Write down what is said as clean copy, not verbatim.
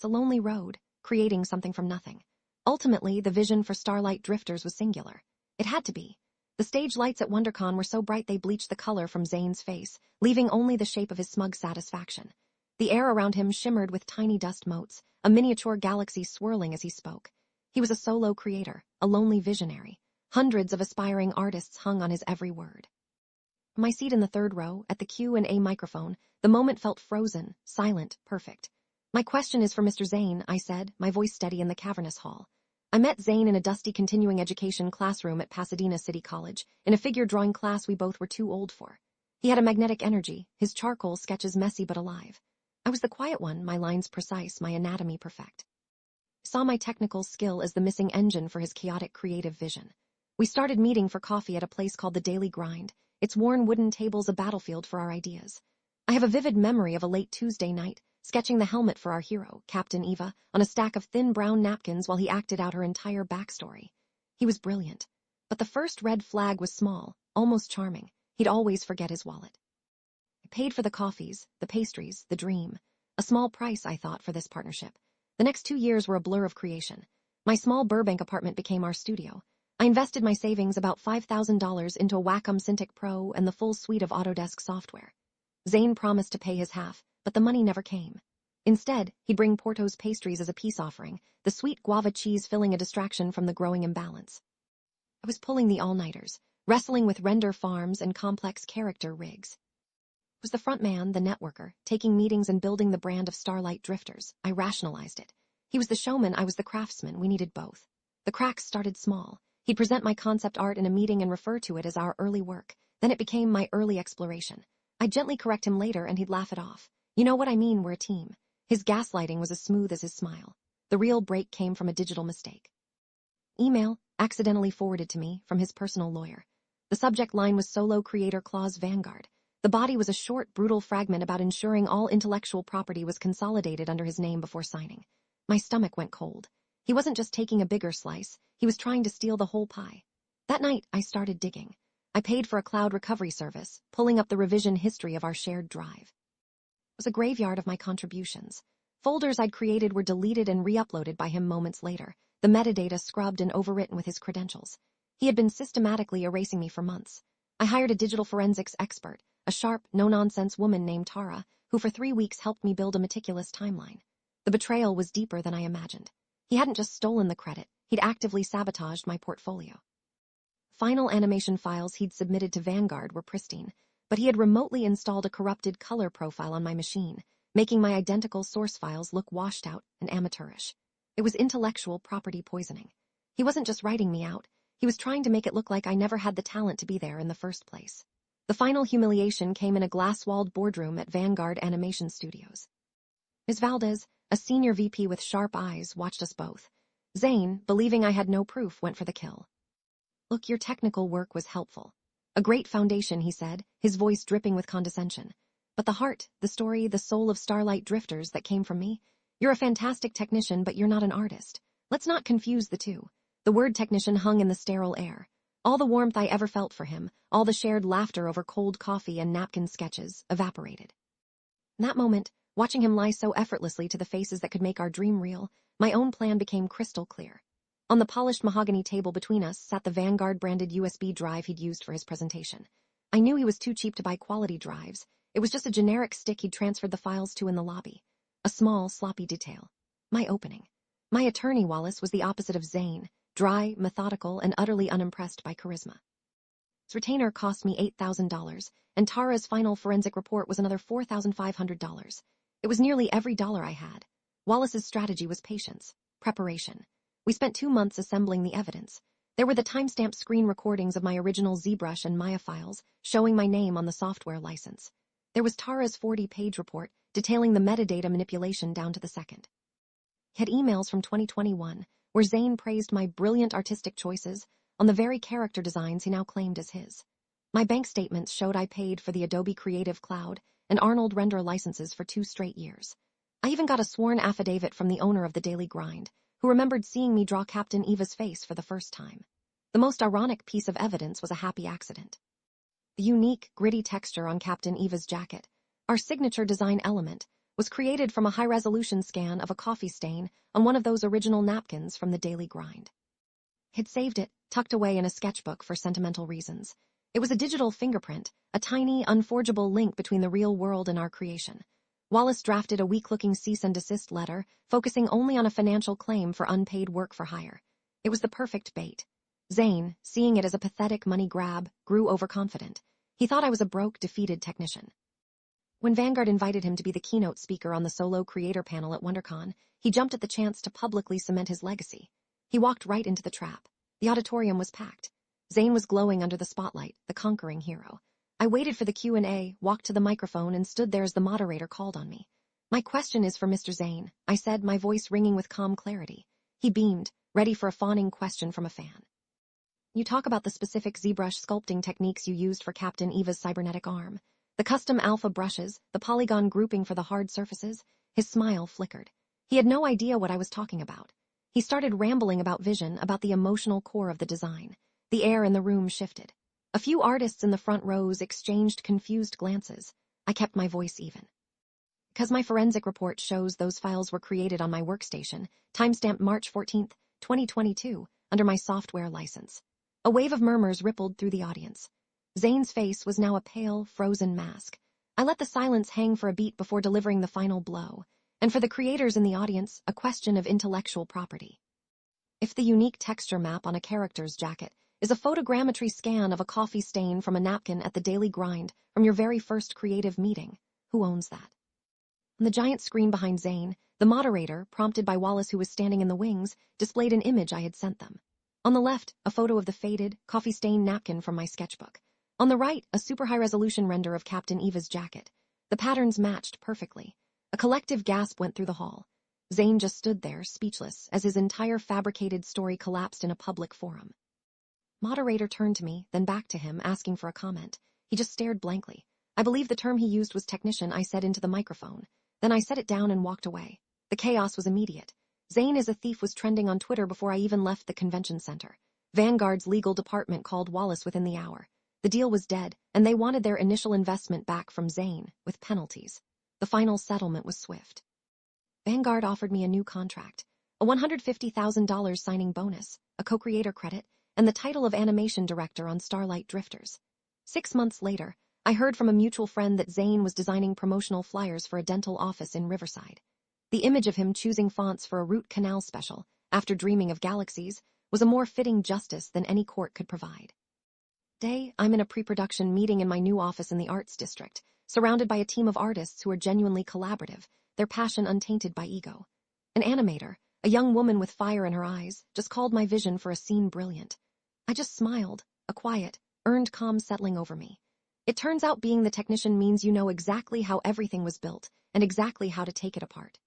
It's a lonely road, creating something from nothing. Ultimately, the vision for Starlight Drifters was singular. It had to be. The stage lights at WonderCon were so bright they bleached the color from Zane's face, leaving only the shape of his smug satisfaction. The air around him shimmered with tiny dust motes, a miniature galaxy swirling as he spoke. He was a solo creator, a lonely visionary. Hundreds of aspiring artists hung on his every word. From my seat in the third row, at the Q&A microphone, the moment felt frozen, silent, perfect. My question is for Mr. Zane, I said, my voice steady in the cavernous hall. I met Zane in a dusty continuing education classroom at Pasadena City College, in a figure drawing class we both were too old for. He had a magnetic energy, his charcoal sketches messy but alive. I was the quiet one, my lines precise, my anatomy perfect. I saw my technical skill as the missing engine for his chaotic creative vision. We started meeting for coffee at a place called the Daily Grind, its worn wooden tables a battlefield for our ideas. I have a vivid memory of a late Tuesday night, sketching the helmet for our hero, Captain Eva, on a stack of thin brown napkins while he acted out her entire backstory. He was brilliant. But the first red flag was small, almost charming. He'd always forget his wallet. I paid for the coffees, the pastries, the dream. A small price, I thought, for this partnership. The next 2 years were a blur of creation. My small Burbank apartment became our studio. I invested my savings, about $5,000, into a Wacom Cintiq Pro and the full suite of Autodesk software. Zane promised to pay his half, but the money never came. Instead, he'd bring Porto's pastries as a peace offering, the sweet guava cheese filling a distraction from the growing imbalance. I was pulling the all-nighters, wrestling with render farms and complex character rigs. I was the front man, the networker, taking meetings and building the brand of Starlight Drifters. I rationalized it. He was the showman, I was the craftsman, we needed both. The cracks started small. He'd present my concept art in a meeting and refer to it as our early work. Then it became my early exploration. I'd gently correct him later and he'd laugh it off. You know what I mean, we're a team. His gaslighting was as smooth as his smile. The real break came from a digital mistake. Email, accidentally forwarded to me, from his personal lawyer. The subject line was Solo Creator Clause Vanguard. The body was a short, brutal fragment about ensuring all intellectual property was consolidated under his name before signing. My stomach went cold. He wasn't just taking a bigger slice, he was trying to steal the whole pie. That night, I started digging. I paid for a cloud recovery service, pulling up the revision history of our shared drive. It was a graveyard of my contributions. Folders I'd created were deleted and re-uploaded by him moments later, the metadata scrubbed and overwritten with his credentials. He had been systematically erasing me for months. I hired a digital forensics expert, a sharp, no-nonsense woman named Tara, who for 3 weeks helped me build a meticulous timeline. The betrayal was deeper than I imagined. He hadn't just stolen the credit, he'd actively sabotaged my portfolio. Final animation files he'd submitted to Vanguard were pristine, but he had remotely installed a corrupted color profile on my machine, making my identical source files look washed out and amateurish. It was intellectual property poisoning. He wasn't just writing me out, he was trying to make it look like I never had the talent to be there in the first place. The final humiliation came in a glass-walled boardroom at Vanguard Animation Studios. Ms. Valdez, a senior VP with sharp eyes, watched us both. Zane, believing I had no proof, went for the kill. Look, your technical work was helpful. A great foundation, he said, his voice dripping with condescension. But the heart, the story, the soul of Starlight Drifters that came from me? You're a fantastic technician, but you're not an artist. Let's not confuse the two. The word technician hung in the sterile air. All the warmth I ever felt for him, all the shared laughter over cold coffee and napkin sketches, evaporated. In that moment, watching him lie so effortlessly to the faces that could make our dream real, my own plan became crystal clear. On the polished mahogany table between us sat the Vanguard-branded USB drive he'd used for his presentation. I knew he was too cheap to buy quality drives. It was just a generic stick he'd transferred the files to in the lobby. A small, sloppy detail. My opening. My attorney, Wallace, was the opposite of Zane, dry, methodical, and utterly unimpressed by charisma. His retainer cost me $8,000, and Tara's final forensic report was another $4,500. It was nearly every dollar I had. Wallace's strategy was patience, preparation. We spent 2 months assembling the evidence. There were the timestamp screen recordings of my original ZBrush and Maya files, showing my name on the software license. There was Tara's 40-page report, detailing the metadata manipulation down to the second. He had emails from 2021, where Zane praised my brilliant artistic choices on the very character designs he now claimed as his. My bank statements showed I paid for the Adobe Creative Cloud and Arnold Render licenses for 2 straight years. I even got a sworn affidavit from the owner of the Daily Grind, who remembered seeing me draw Captain Eva's face for the first time. The most ironic piece of evidence was a happy accident. The unique, gritty texture on Captain Eva's jacket, our signature design element, was created from a high-resolution scan of a coffee stain on one of those original napkins from the Daily Grind. He'd saved it, tucked away in a sketchbook for sentimental reasons. It was a digital fingerprint, a tiny, unforgeable link between the real world and our creation. Wallace drafted a weak-looking cease and desist letter, focusing only on a financial claim for unpaid work for hire. It was the perfect bait. Zane, seeing it as a pathetic money grab, grew overconfident. He thought I was a broke, defeated technician. When Vanguard invited him to be the keynote speaker on the solo creator panel at WonderCon, he jumped at the chance to publicly cement his legacy. He walked right into the trap. The auditorium was packed. Zane was glowing under the spotlight, the conquering hero. I waited for the Q&A, walked to the microphone, and stood there as the moderator called on me. "My question is for Mr. Zane," I said, my voice ringing with calm clarity. He beamed, ready for a fawning question from a fan. "You talk about the specific ZBrush sculpting techniques you used for Captain Eva's cybernetic arm. The custom alpha brushes, the polygon grouping for the hard surfaces." His smile flickered. He had no idea what I was talking about. He started rambling about vision, about the emotional core of the design. The air in the room shifted. A few artists in the front rows exchanged confused glances. I kept my voice even. "Because my forensic report shows those files were created on my workstation, timestamped March 14th, 2022, under my software license." A wave of murmurs rippled through the audience. Zane's face was now a pale, frozen mask. I let the silence hang for a beat before delivering the final blow. And for the creators in the audience, a question of intellectual property. If the unique texture map on a character's jacket is a photogrammetry scan of a coffee stain from a napkin at the Daily Grind from your very first creative meeting, who owns that? On the giant screen behind Zane, the moderator, prompted by Wallace who was standing in the wings, displayed an image I had sent them. On the left, a photo of the faded, coffee-stained napkin from my sketchbook. On the right, a super high-resolution render of Captain Eva's jacket. The patterns matched perfectly. A collective gasp went through the hall. Zane just stood there, speechless, as his entire fabricated story collapsed in a public forum. Moderator turned to me, then back to him, asking for a comment. He just stared blankly. I believe the term he used was technician, I said into the microphone. Then I set it down and walked away. The chaos was immediate. "Zane is a thief" was trending on Twitter before I even left the convention center. Vanguard's legal department called Wallace within the hour. The deal was dead, and they wanted their initial investment back from Zane, with penalties. The final settlement was swift. Vanguard offered me a new contract, a $150,000 signing bonus, a co-creator credit, and the title of animation director on Starlight Drifters. 6 months later, I heard from a mutual friend that Zane was designing promotional flyers for a dental office in Riverside. The image of him choosing fonts for a root canal special, after dreaming of galaxies, was a more fitting justice than any court could provide. Today, I'm in a pre-production meeting in my new office in the Arts District, surrounded by a team of artists who are genuinely collaborative, their passion untainted by ego. An animator, a young woman with fire in her eyes, just called my vision for a scene brilliant. I just smiled, a quiet, earned calm settling over me. It turns out being the technician means you know exactly how everything was built and exactly how to take it apart.